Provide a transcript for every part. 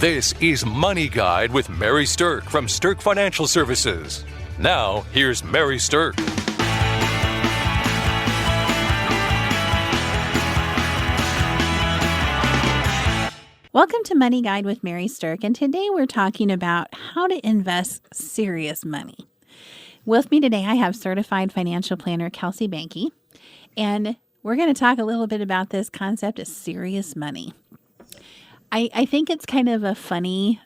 This is Money Guide with Mary Sterk from Sterk Financial Services. Now, here's Mary Sterk. Welcome to Money Guide with Mary Sterk, and today we're talking about how to invest serious money. With me today, I have certified financial planner Kelsey Bankey, and we're going to talk a little bit about this concept of serious money. I think it's kind of a funny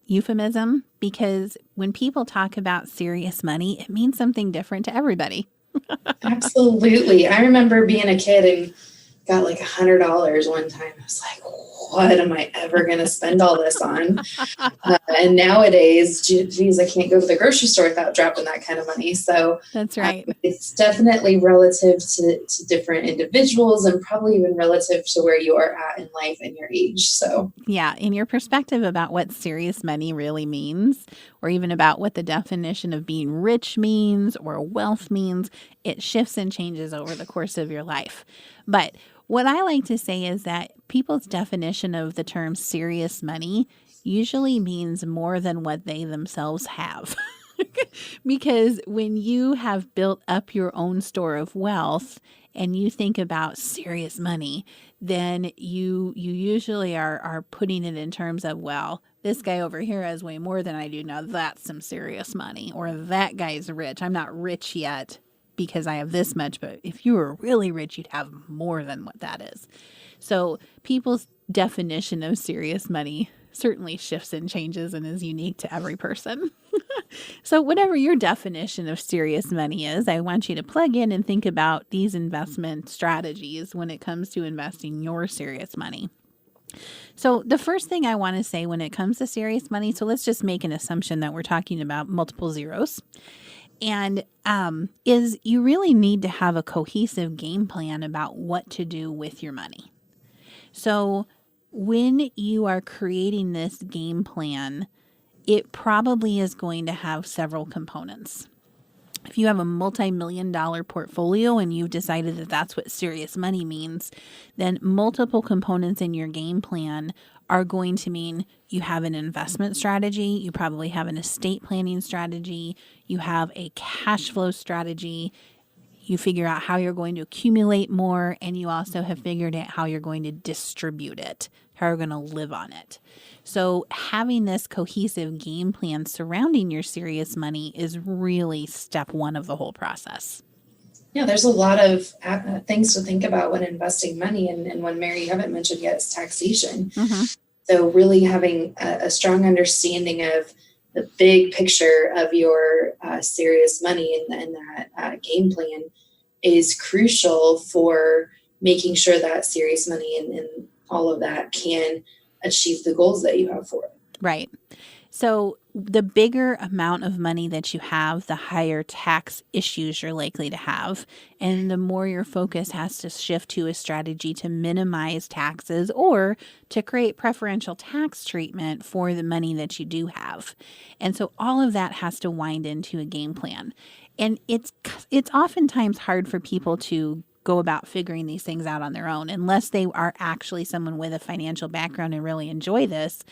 euphemism because when people talk about serious money, it means something different to everybody. Absolutely. I remember being a kid and got like $100 one time. I was like, what am I ever going to spend all this on? And nowadays, geez, I can't go to the grocery store without dropping that kind of money. So that's right. It's definitely relative to different individuals and probably even relative to where you are at in life and your age. So yeah, in your perspective about what serious money really means, or even about what the definition of being rich means or wealth means, it shifts and changes over the course of your life. But what I like to say is that people's definition of the term serious money usually means more than what they themselves have. Because when you have built up your own store of wealth and you think about serious money, then you usually are putting it in terms of, well, this guy over here has way more than I do. Now that's some serious money. Or that guy's rich. I'm not rich yet because I have this much, but if you were really rich, you'd have more than what that is. So people's definition of serious money certainly shifts and changes and is unique to every person. So whatever your definition of serious money is, I want you to plug in and think about these investment strategies when it comes to investing your serious money. So the first thing I want to say when it comes to serious money, so let's just make an assumption that we're talking about multiple zeros. And is you really need to have a cohesive game plan about what to do with your money. So when you are creating this game plan, it probably is going to have several components. If you have a multi-million-dollar portfolio and you've decided that that's what serious money means, then multiple components in your game plan are going to mean you have an investment strategy, you probably have an estate planning strategy, you have a cash flow strategy, you figure out how you're going to accumulate more, and you also have figured out how you're going to distribute it, how you're going to live on it. So having this cohesive game plan surrounding your serious money is really step one of the whole process. Yeah, there's a lot of things to think about when investing money. And one, Mary, you haven't mentioned yet, is taxation. Mm-hmm. So really having a strong understanding of the big picture of your serious money and that game plan is crucial for making sure that serious money and all of that can achieve the goals that you have for it. Right. So the bigger amount of money that you have, the higher tax issues you're likely to have. And the more your focus has to shift to a strategy to minimize taxes or to create preferential tax treatment for the money that you do have. And so all of that has to wind into a game plan. And it's oftentimes hard for people to go about figuring these things out on their own unless they are actually someone with a financial background and really enjoy this.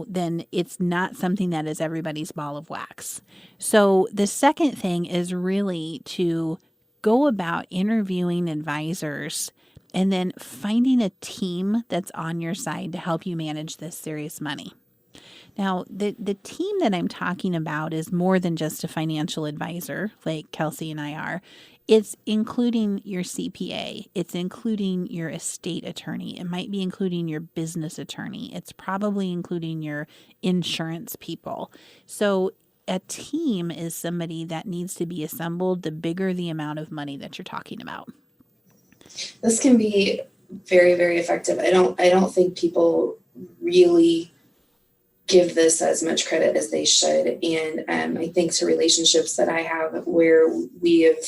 Then it's not something that is everybody's ball of wax. So the second thing is really to go about interviewing advisors and then finding a team that's on your side to help you manage this serious money. Now, the team that I'm talking about is more than just a financial advisor like Kelsey and I are. It's including your CPA. It's including your estate attorney. It might be including your business attorney. It's probably including your insurance people. So a team is somebody that needs to be assembled the bigger the amount of money that you're talking about. This can be very, very effective. I don't think people really give this as much credit as they should. And I think to relationships that I have where we have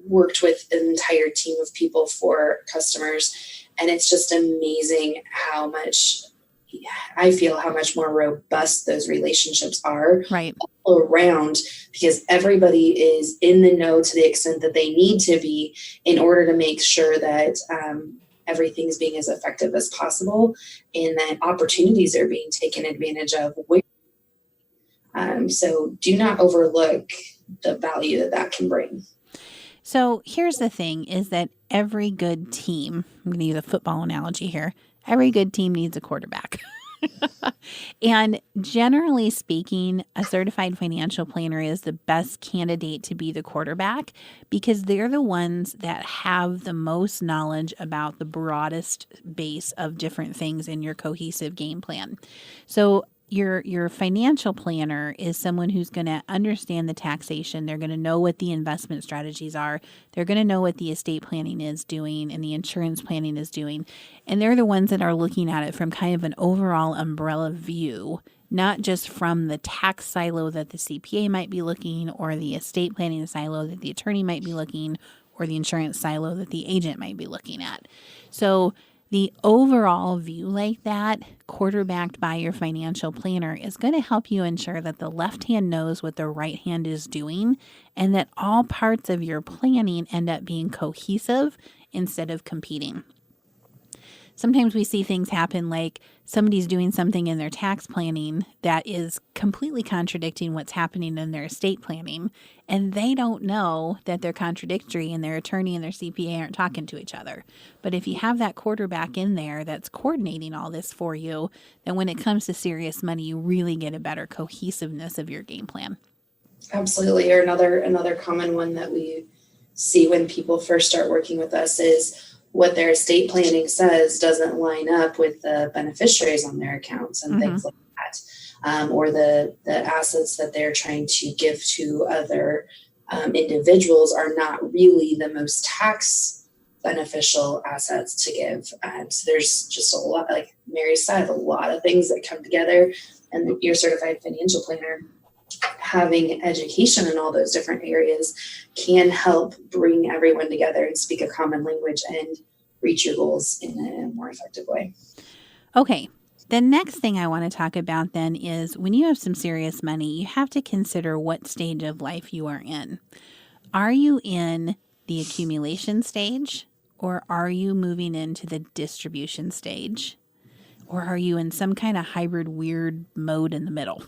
worked with an entire team of people for customers. And it's just amazing how much more robust those relationships are right all around, because everybody is in the know to the extent that they need to be in order to make sure that everything's being as effective as possible and that opportunities are being taken advantage of. So do not overlook the value that that can bring. So here's the thing is that every good team, I'm going to use a football analogy here, every good team needs a quarterback. And generally speaking, a certified financial planner is the best candidate to be the quarterback because they're the ones that have the most knowledge about the broadest base of different things in your cohesive game plan. So your financial planner is someone who's going to understand the taxation. They're going to know what the investment strategies are. They're going to know what the estate planning is doing and the insurance planning is doing. And they're the ones that are looking at it from kind of an overall umbrella view, not just from the tax silo that the CPA might be looking or the estate planning silo that the attorney might be looking or the insurance silo that the agent might be looking at. So the overall view like that, quarterbacked by your financial planner, is going to help you ensure that the left hand knows what the right hand is doing and that all parts of your planning end up being cohesive instead of competing. Sometimes we see things happen like somebody's doing something in their tax planning that is completely contradicting what's happening in their estate planning, and they don't know that they're contradictory and their attorney and their CPA aren't talking to each other. But if you have that quarterback in there that's coordinating all this for you, then when it comes to serious money, you really get a better cohesiveness of your game plan. Absolutely. Or another common one that we see when people first start working with us is what their estate planning says doesn't line up with the beneficiaries on their accounts and things like that. Or the assets that they're trying to give to other individuals are not really the most tax beneficial assets to give. So there's just a lot, like Mary said, a lot of things that come together, and your certified financial planner having education in all those different areas can help bring everyone together and speak a common language and reach your goals in a more effective way. Okay. The next thing I want to talk about then is when you have some serious money, you have to consider what stage of life you are in. Are you in the accumulation stage, or are you moving into the distribution stage? Or are you in some kind of hybrid weird mode in the middle?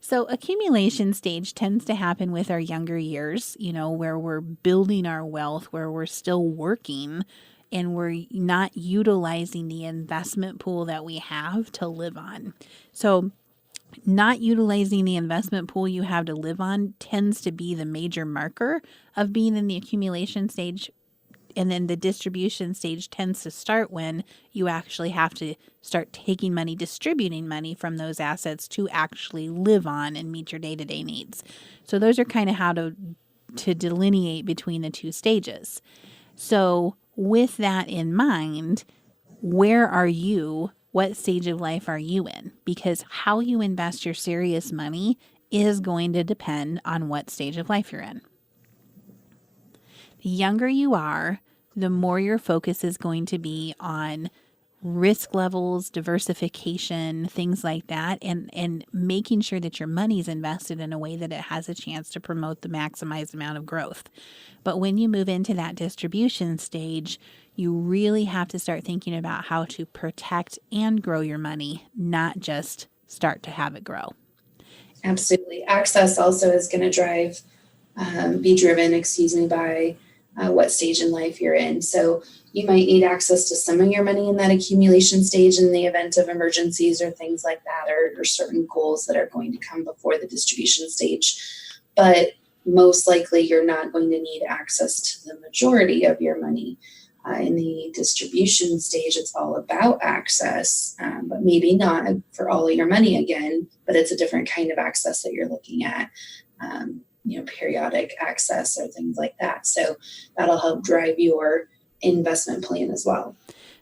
So accumulation stage tends to happen with our younger years, where we're building our wealth, where we're still working and we're not utilizing the investment pool that we have to live on. So not utilizing the investment pool you have to live on tends to be the major marker of being in the accumulation stage. And then the distribution stage tends to start when you actually have to start taking money, distributing money from those assets to actually live on and meet your day-to-day needs. So those are kind of how to delineate between the two stages. So with that in mind, where are you? What stage of life are you in? Because how you invest your serious money is going to depend on what stage of life you're in. The younger you are, the more your focus is going to be on risk levels, diversification, things like that, and making sure that your money is invested in a way that it has a chance to promote the maximized amount of growth. But when you move into that distribution stage, you really have to start thinking about how to protect and grow your money, not just start to have it grow. Absolutely. Access also is going to be driven by what stage in life you're in. So you might need access to some of your money in that accumulation stage in the event of emergencies or things like that, or certain goals that are going to come before the distribution stage. But most likely you're not going to need access to the majority of your money. In the distribution stage, it's all about access, but maybe not for all of your money again, but it's a different kind of access that you're looking at. Periodic access or things like that. So that'll help drive your investment plan as well.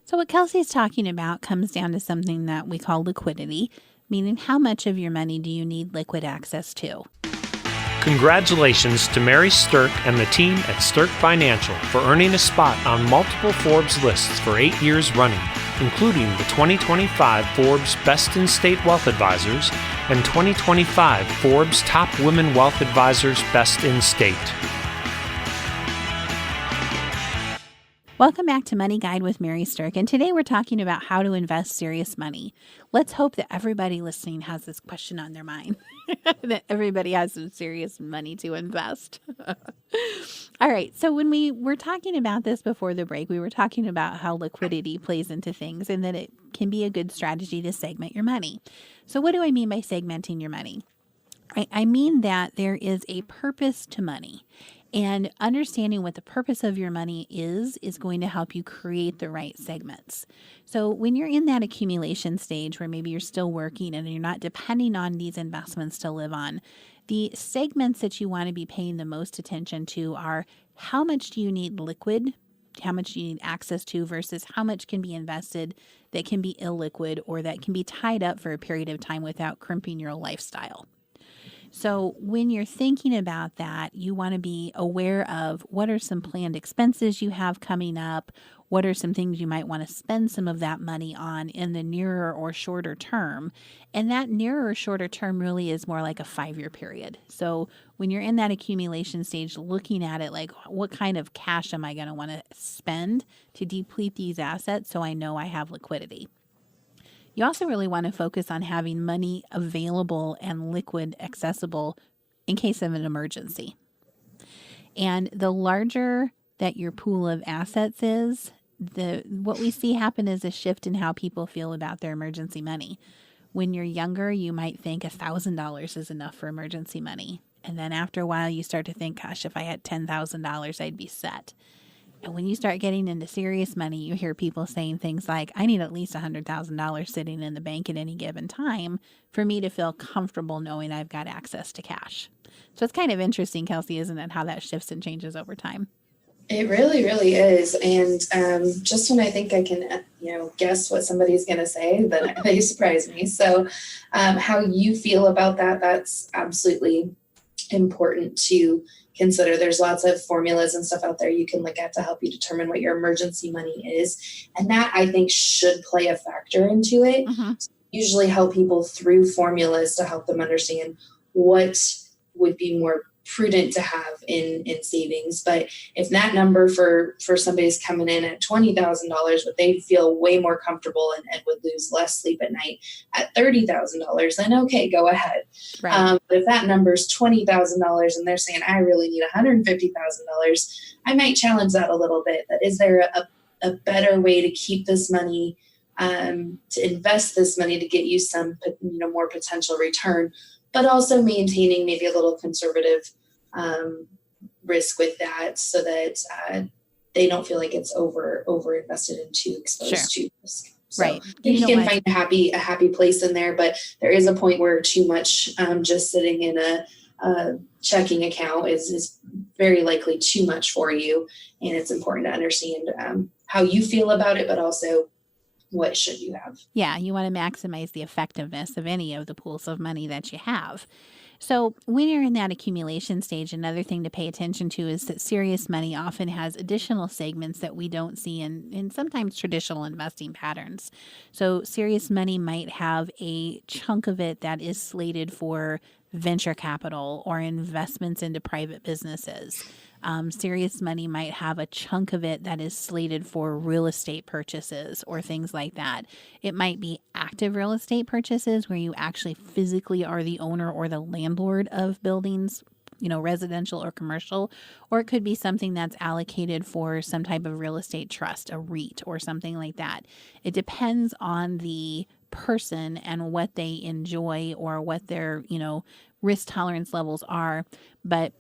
So what Kelsey's talking about comes down to something that we call liquidity, meaning how much of your money do you need liquid access to? Congratulations to Mary Sterk and the team at Sterk Financial for earning a spot on multiple Forbes lists for 8 years running, including the 2025 Forbes Best in State Wealth Advisors and 2025 Forbes Top Women Wealth Advisors Best in State. Welcome back to Money Guide with Mary Sterk, and today we're talking about how to invest serious money. Let's hope that everybody listening has this question on their mind, that everybody has some serious money to invest. All right, so when we were talking about this before the break, we were talking about how liquidity plays into things and that it can be a good strategy to segment your money. So what do I mean by segmenting your money? I mean that there is a purpose to money. And understanding what the purpose of your money is going to help you create the right segments. So when you're in that accumulation stage where maybe you're still working and you're not depending on these investments to live on, the segments that you want to be paying the most attention to are how much do you need liquid, how much do you need access to versus how much can be invested that can be illiquid or that can be tied up for a period of time without crimping your lifestyle. So when you're thinking about that, you want to be aware of what are some planned expenses you have coming up, what are some things you might want to spend some of that money on in the nearer or shorter term. And that nearer or shorter term really is more like a 5-year period. So when you're in that accumulation stage, looking at it like what kind of cash am I going to want to spend to deplete these assets so I know I have liquidity. You also really want to focus on having money available and liquid accessible in case of an emergency. And the larger that your pool of assets is, what we see happen is a shift in how people feel about their emergency money. When you're younger, you might think $1,000 is enough for emergency money. And then after a while, you start to think, gosh, if I had $10,000, I'd be set. And when you start getting into serious money, you hear people saying things like, I need at least $100,000 sitting in the bank at any given time for me to feel comfortable knowing I've got access to cash. So it's kind of interesting, Kelsey, isn't it, how that shifts and changes over time? It really, really is. And just when I think I can, guess what somebody's going to say, then they surprise me. So how you feel about that, that's absolutely important to consider. There's lots of formulas and stuff out there you can look at to help you determine what your emergency money is. And that, I think, should play a factor into it. Mm-hmm. Usually help people through formulas to help them understand what would be more prudent to have in savings. But if that number for somebody's coming in at $20,000, but they feel way more comfortable and would lose less sleep at night at $30,000, then okay, go ahead. Right. But if that number is $20,000 and they're saying, I really need $150,000, I might challenge that a little bit. That is there a better way to keep this money, to invest this money to get you some, more potential return, but also maintaining maybe a little conservative risk with that so that they don't feel like it's over invested and too exposed to risk. So right. you can find a happy place in there, but there is a point where too much just sitting in a checking account is very likely too much for you. And it's important to understand how you feel about it, but also what should you have. Yeah, you want to maximize the effectiveness of any of the pools of money that you have. So when you're in that accumulation stage, another thing to pay attention to is that serious money often has additional segments that we don't see in sometimes traditional investing patterns. So serious money might have a chunk of it that is slated for venture capital or investments into private businesses. Serious money might have a chunk of it that is slated for real estate purchases or things like that. It might be active real estate purchases where you actually physically are the owner or the landlord of buildings, residential or commercial, or it could be something that's allocated for some type of real estate trust, a REIT or something like that. It depends on the person and what they enjoy or what their, risk tolerance levels are, but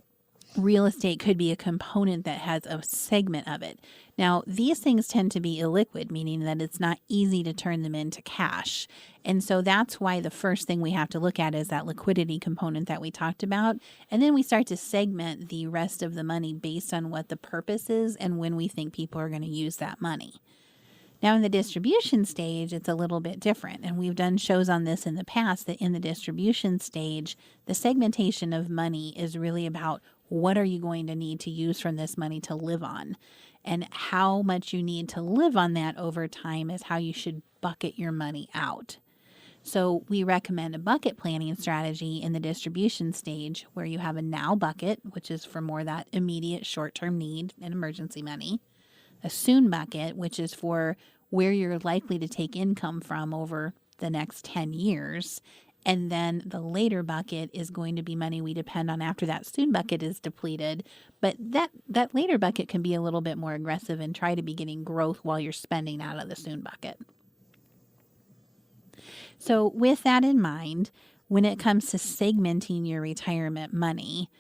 real estate could be a component that has a segment of it. Now, these things tend to be illiquid, meaning that it's not easy to turn them into cash. And so that's why the first thing we have to look at is that liquidity component that we talked about. And then we start to segment the rest of the money based on what the purpose is and when we think people are going to use that money. Now, in the distribution stage, it's a little bit different. And we've done shows on this in the past that in the distribution stage, the segmentation of money is really about what are you going to need to use from this money to live on? And how much you need to live on that over time is how you should bucket your money out. So we recommend a bucket planning strategy in the distribution stage where you have a now bucket, which is for more that immediate short-term need and emergency money, a soon bucket, which is for where you're likely to take income from over the next 10 years. And then the later bucket is going to be money we depend on after that soon bucket is depleted. But that later bucket can be a little bit more aggressive and try to be getting growth while you're spending out of the soon bucket. So with that in mind, when it comes to segmenting your retirement money,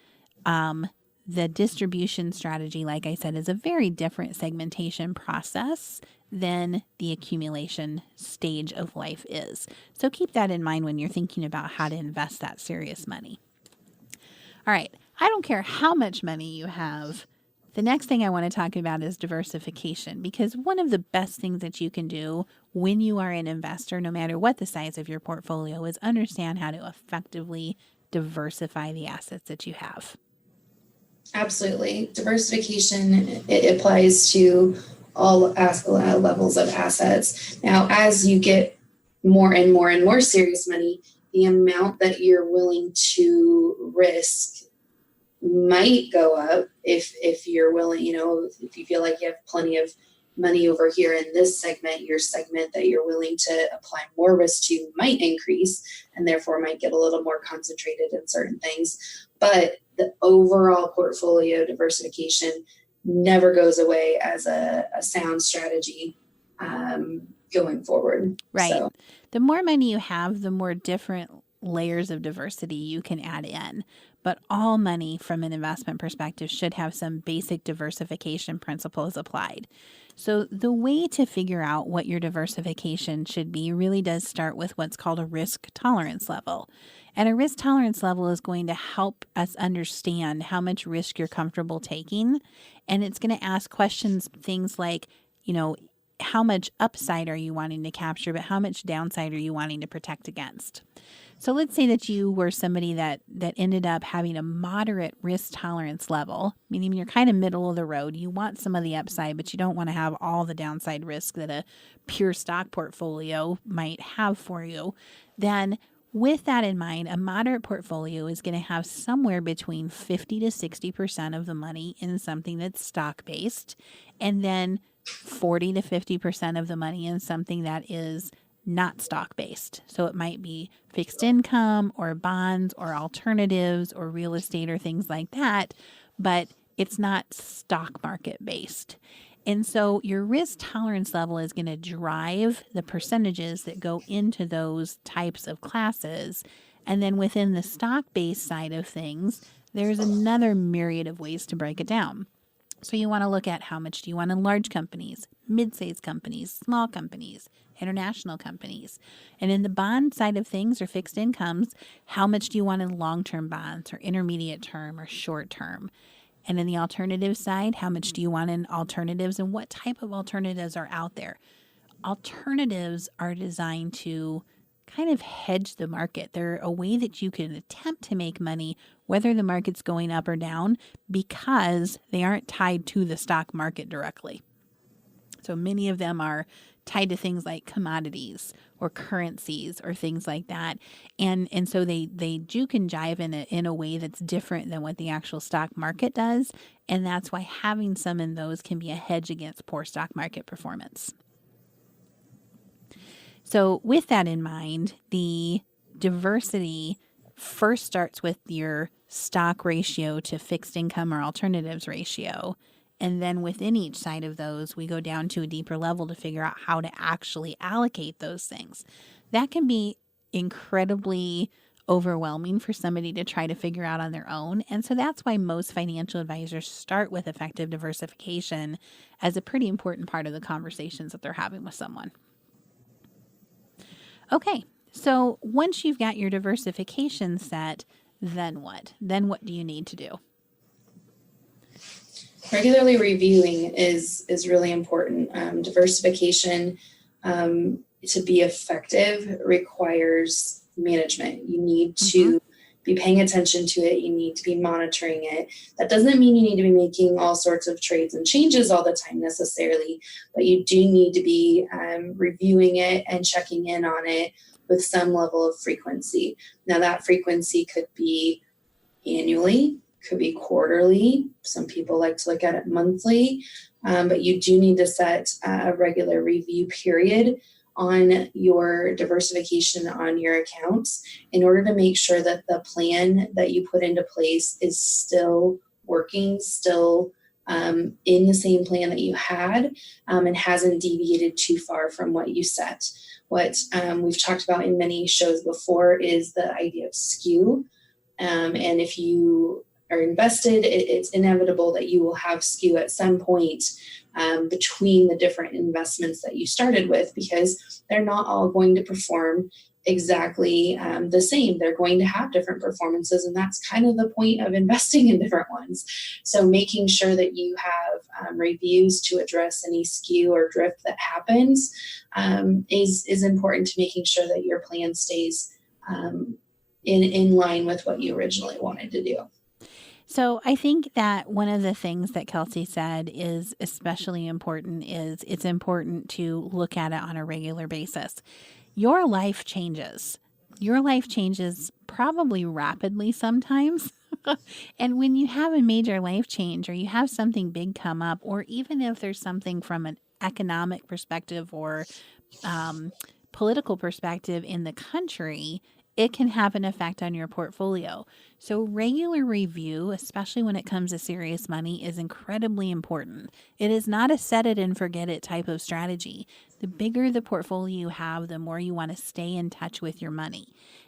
the distribution strategy, like I said, is a very different segmentation process than the accumulation stage of life is. So keep that in mind when you're thinking about how to invest that serious money. All right, I don't care how much money you have. The next thing I want to talk about is diversification, because one of the best things that you can do when you are an investor, no matter what the size of your portfolio, is understand how to effectively diversify the assets that you have. Absolutely. Diversification, it applies to all levels of assets. Now, as you get more and more and more serious money, the amount that you're willing to risk might go up if you're willing, if you feel like you have plenty of money over here in this segment, your segment that you're willing to apply more risk to might increase and therefore might get a little more concentrated in certain things. But the overall portfolio diversification never goes away as a sound strategy going forward. Right. So, the more money you have, the more different layers of diversity you can add in. But all money from an investment perspective should have some basic diversification principles applied. So the way to figure out what your diversification should be really does start with what's called a risk tolerance level. And a risk tolerance level is going to help us understand how much risk you're comfortable taking. And it's going to ask questions, things like, how much upside are you wanting to capture, but how much downside are you wanting to protect against? So let's say that you were somebody that ended up having a moderate risk tolerance level, meaning you're kind of middle of the road. You want some of the upside, but you don't want to have all the downside risk that a pure stock portfolio might have for you. Then with that in mind, a moderate portfolio is going to have somewhere between 50 to 60% of the money in something that's stock-based, and then 40 to 50% of the money in something that is not stock-based. So it might be fixed income or bonds or alternatives or real estate or things like that, but it's not stock market based. And so your risk tolerance level is going to drive the percentages that go into those types of classes. And then within the stock-based side of things, there's another myriad of ways to break it down. So you want to look at how much do you want in large companies, mid-sized companies, small companies, international companies. And in the bond side of things or fixed incomes, how much do you want in long-term bonds or intermediate term or short term? And in the alternative side, how much do you want in alternatives and what type of alternatives are out there? Alternatives are designed to kind of hedge the market. They're a way that you can attempt to make money whether the market's going up or down because they aren't tied to the stock market directly. So many of them are tied to things like commodities or currencies or things like that. And so they juke and jive in a way that's different than what the actual stock market does. And that's why having some in those can be a hedge against poor stock market performance. So with that in mind, the diversity first starts with your stock ratio to fixed income or alternatives ratio. And then within each side of those, we go down to a deeper level to figure out how to actually allocate those things. That can be incredibly overwhelming for somebody to try to figure out on their own. And so that's why most financial advisors start with effective diversification as a pretty important part of the conversations that they're having with someone. Okay, so once you've got your diversification set, then what? Then what do you need to do? Regularly reviewing is really important. Diversification to be effective requires management. You need to be paying attention to it. You need to be monitoring it. That doesn't mean you need to be making all sorts of trades and changes all the time necessarily, but you do need to be reviewing it and checking in on it with some level of frequency. Now that frequency could be annually, could be quarterly. Some people like to look at it monthly. but you do need to set a regular review period on your diversification on your accounts in order to make sure that the plan that you put into place is still working, still in the same plan that you had, and hasn't deviated too far from what you set. What we've talked about in many shows before is the idea of skew. And if you are invested, it's inevitable that you will have skew at some point between the different investments that you started with, because they're not all going to perform exactly the same. They're going to have different performances, and that's kind of the point of investing in different ones. So making sure that you have reviews to address any skew or drift that happens is important to making sure that your plan stays in line with what you originally wanted to do. So I think that one of the things that Kelsey said is especially important is it's important to look at it on a regular basis. Your life changes. Your life changes probably rapidly sometimes. And when you have a major life change or you have something big come up, or even if there's something from an economic perspective or political perspective in the country, it can have an effect on your portfolio. So regular review, especially when it comes to serious money, is incredibly important. It is not a set it and forget it type of strategy. The bigger the portfolio you have, the more you want to stay in touch with your money.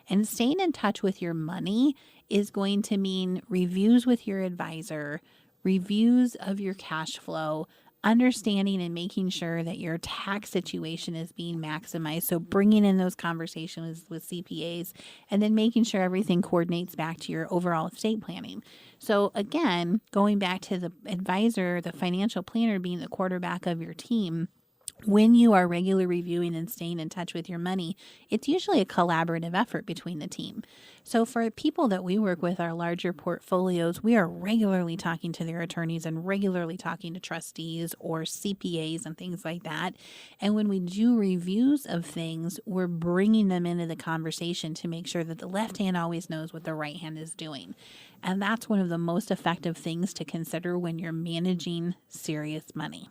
And staying in touch with your money is going to mean reviews with your advisor, reviews of your cash flow, understanding and making sure that your tax situation is being maximized. So bringing in those conversations with CPAs and then making sure everything coordinates back to your overall estate planning. So again, going back to the advisor, the financial planner being the quarterback of your team, when you are regularly reviewing and staying in touch with your money, it's usually a collaborative effort between the team. So for people that we work with, our larger portfolios, we are regularly talking to their attorneys and regularly talking to trustees or CPAs and things like that. And when we do reviews of things, we're bringing them into the conversation to make sure that the left hand always knows what the right hand is doing. And that's one of the most effective things to consider when you're managing serious money.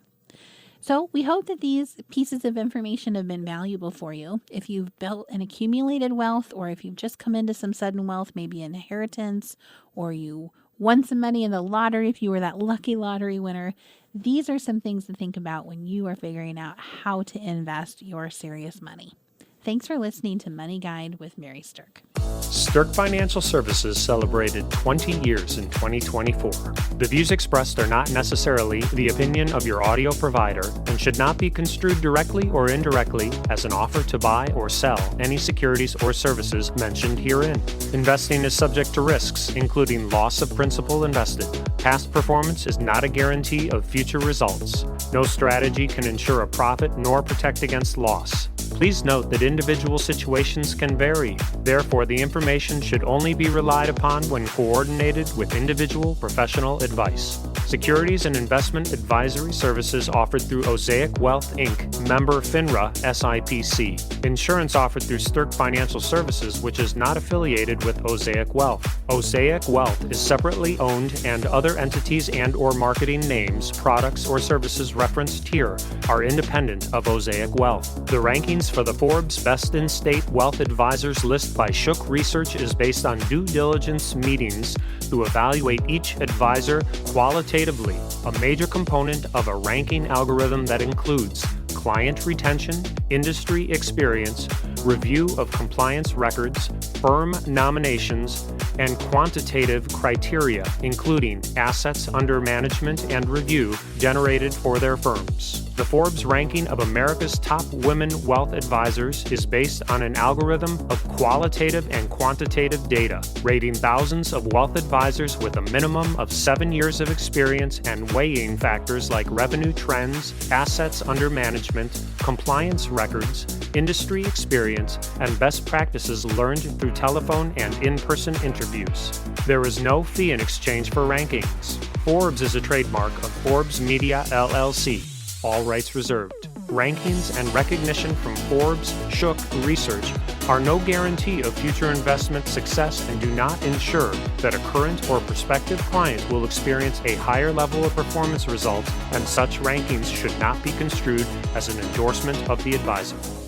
So we hope that these pieces of information have been valuable for you. If you've built an accumulated wealth, or if you've just come into some sudden wealth, maybe inheritance, or you won some money in the lottery, if you were that lucky lottery winner, these are some things to think about when you are figuring out how to invest your serious money. Thanks for listening to Money Guide with Mary Sterk. Sterk Financial Services celebrated 20 years in 2024. The views expressed are not necessarily the opinion of your audio provider and should not be construed directly or indirectly as an offer to buy or sell any securities or services mentioned herein. Investing is subject to risks, including loss of principal invested. Past performance is not a guarantee of future results. No strategy can ensure a profit nor protect against loss. Please note that individual situations can vary. Therefore, the information should only be relied upon when coordinated with individual professional advice. Securities and investment advisory services offered through Osaic Wealth, Inc., member FINRA, SIPC. Insurance offered through Sterk Financial Services, which is not affiliated with Osaic Wealth. Osaic Wealth is separately owned, and other entities and or marketing names, products, or services referenced here are independent of Osaic Wealth. The rankings for the Forbes Best in State Wealth Advisors list by Shook Research is based on due diligence meetings to evaluate each advisor qualitatively, a major component of a ranking algorithm that includes client retention, industry experience, review of compliance records, firm nominations, and quantitative criteria, including assets under management and review generated for their firms. The Forbes ranking of America's top women wealth advisors is based on an algorithm of qualitative and quantitative data, rating thousands of wealth advisors with a minimum of 7 years of experience and weighing factors like revenue trends, assets under management, compliance records, industry experience, and best practices learned through telephone and in-person interviews. There is no fee in exchange for rankings. Forbes is a trademark of Forbes Media, LLC. All rights reserved. rankings, and recognition from Forbes, Shook Research are no guarantee of future investment success and do not ensure that a current or prospective client will experience a higher level of performance results, and such rankings should not be construed as an endorsement of the advisor.